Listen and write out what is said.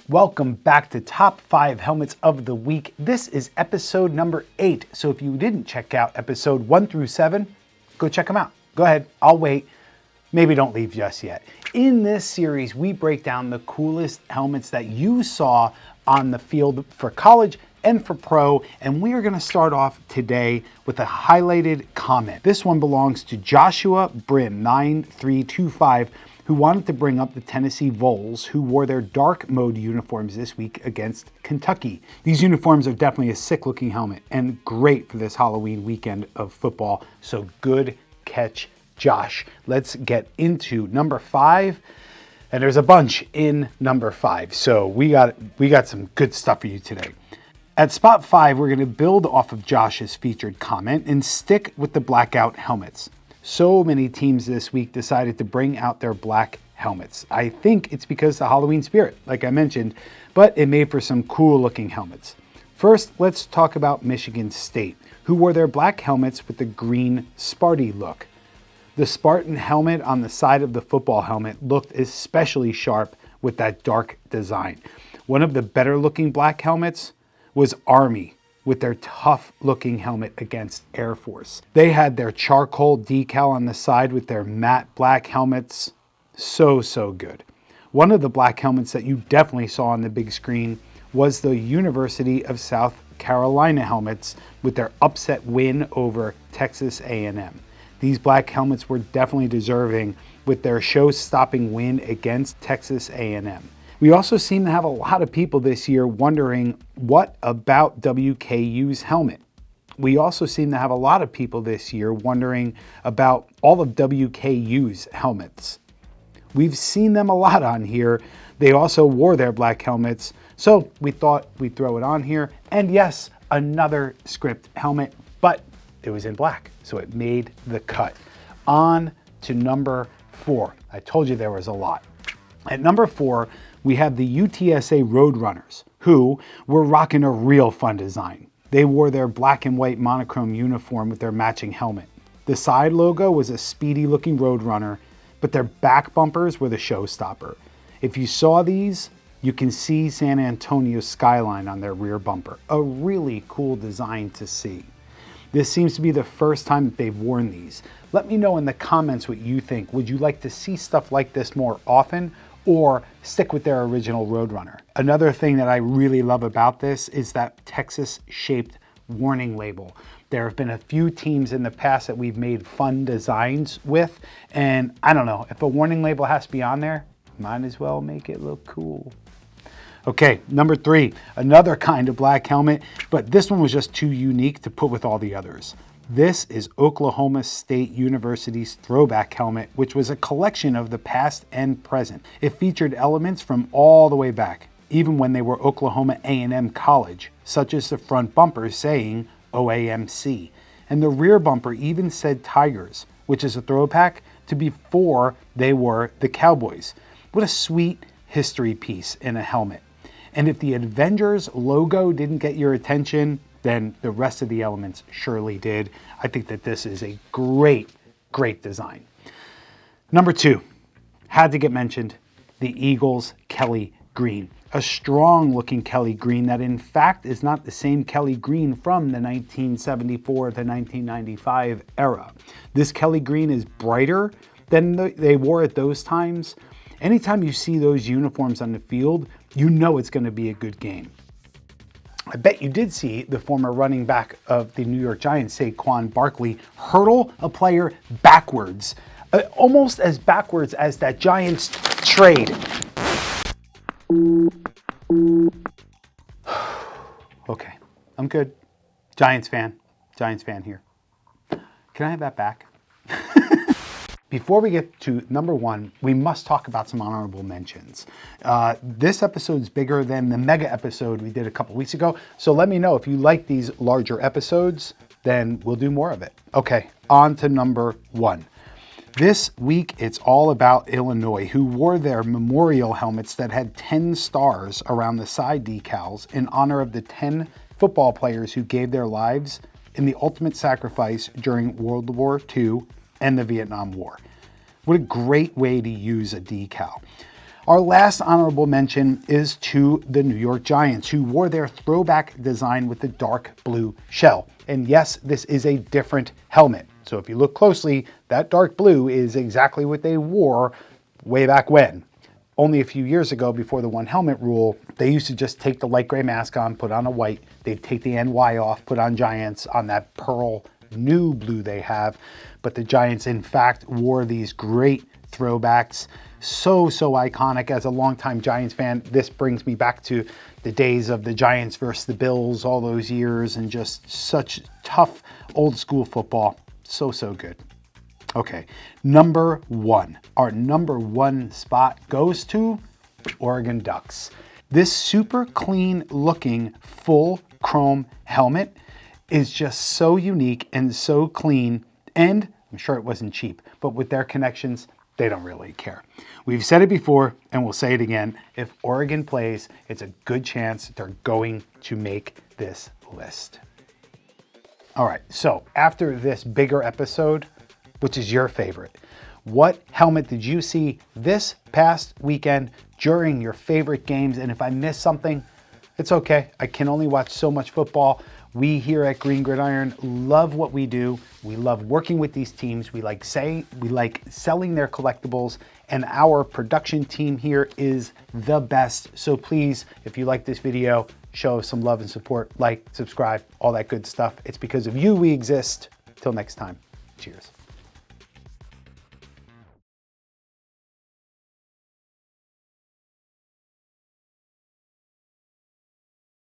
Welcome back to Top 5 Helmets of the Week. This is episode number 8. So if you didn't check out episode 1 through 7, go check them out. Go ahead, I'll wait. Maybe don't leave just yet. In this series, we break down the coolest helmets that you saw on the field for college and for pro, and we are going to start off today with a highlighted comment. This one belongs to Joshua Brim 9325, who wanted to bring up the Tennessee Vols, who wore their dark mode uniforms this week against Kentucky. These uniforms are definitely a sick looking helmet and great for this Halloween weekend of football, so good catch, Josh. Let's get into number 5. And there's a bunch in number 5, so we got some good stuff for you today. At spot 5, we're going to build off of Josh's featured comment and stick with the blackout helmets. So many teams this week decided to bring out their black helmets. I think it's because the Halloween spirit, like I mentioned, but it made for some cool looking helmets. First, let's talk about Michigan State, who wore their black helmets with the green Sparty look. The Spartan helmet on the side of the football helmet looked especially sharp with that dark design. One of the better looking black helmets was Army with their tough looking helmet against Air Force. They had their charcoal decal on the side with their matte black helmets. So good. One of the black helmets that you definitely saw on the big screen was the University of South Carolina helmets with their upset win over Texas A&M. These black helmets were definitely deserving with their show-stopping win against Texas A&M. We also seem to have a lot of people this year wondering, what about WKU's helmet? We also seem to have a lot of people this year wondering about all of WKU's helmets. We've seen them a lot on here. They also wore their black helmets, so we thought we'd throw it on here. And yes, another script helmet, but it was in black, so it made the cut. On to number 4. I told you there was a lot. At number 4, we have the UTSA Roadrunners, who were rocking a real fun design. They wore their black and white monochrome uniform with their matching helmet. The side logo was a speedy looking Roadrunner, but their back bumpers were the showstopper. If you saw these, you can see San Antonio's skyline on their rear bumper. A really cool design to see. This seems to be the first time that they've worn these. Let me know in the comments what you think. Would you like to see stuff like this more often, or stick with their original Roadrunner? Another thing that I really love about this is that Texas-shaped warning label. There have been a few teams in the past that we've made fun designs with, and I don't know, if a warning label has to be on there, might as well make it look cool. Okay, number 3, another kind of black helmet, but this one was just too unique to put with all the others. This is Oklahoma State University's throwback helmet, which was a collection of the past and present. It featured elements from all the way back, even when they were Oklahoma A&M College, such as the front bumper saying OAMC. And the rear bumper even said Tigers, which is a throwback to before they were the Cowboys. What a sweet history piece in a helmet. And if the Avengers logo didn't get your attention, then the rest of the elements surely did. I think that this is a great design. Number 2, had to get mentioned, the Eagles Kelly Green. A strong looking Kelly Green that in fact is not the same Kelly Green from the 1974 to 1995 era. This Kelly Green is brighter than they wore at those times. Anytime you see those uniforms on the field, you know it's going to be a good game. I bet you did see the former running back of the New York Giants, Saquon Barkley, hurdle a player backwards, almost as backwards as that Giants trade. Okay, I'm good. Giants fan here. Can I have that back? Before we get to number 1, we must talk about some honorable mentions. This episode's bigger than the mega episode we did a couple weeks ago, so let me know if you like these larger episodes, then we'll do more of it. Okay, on to number 1. This week, it's all about Illinois, who wore their memorial helmets that had 10 stars around the side decals in honor of the 10 football players who gave their lives in the ultimate sacrifice during World War II and the Vietnam War. What a great way to use a decal. Our last honorable mention is to the New York Giants, who wore their throwback design with the dark blue shell. And yes, this is a different helmet. So if you look closely, that dark blue is exactly what they wore way back when. Only a few years ago, before the one helmet rule, they used to just take the light gray mask on, put on a white. They'd take the NY off, put on Giants on that pearl new blue they have. But the Giants, in fact, wore these great throwbacks. So iconic. As a longtime Giants fan, this brings me back to the days of the Giants versus the Bills, all those years, and just such tough old school football. So good. Okay, number one. Our number one spot goes to Oregon Ducks. This super clean looking full chrome helmet is just so unique and so clean, and I'm sure it wasn't cheap, but with their connections, they don't really care. We've said it before and we'll say it again. If Oregon plays, it's a good chance they're going to make this list. All right, so after this bigger episode, which is your favorite? What helmet did you see this past weekend during your favorite games? And if I missed something, it's okay. I can only watch so much football. We here at Green Gridiron love what we do. We love working with these teams. We like selling their collectibles, and our production team here is the best. So please, if you like this video, show us some love and support, like, subscribe, all that good stuff. It's because of you we exist. Till next time, cheers.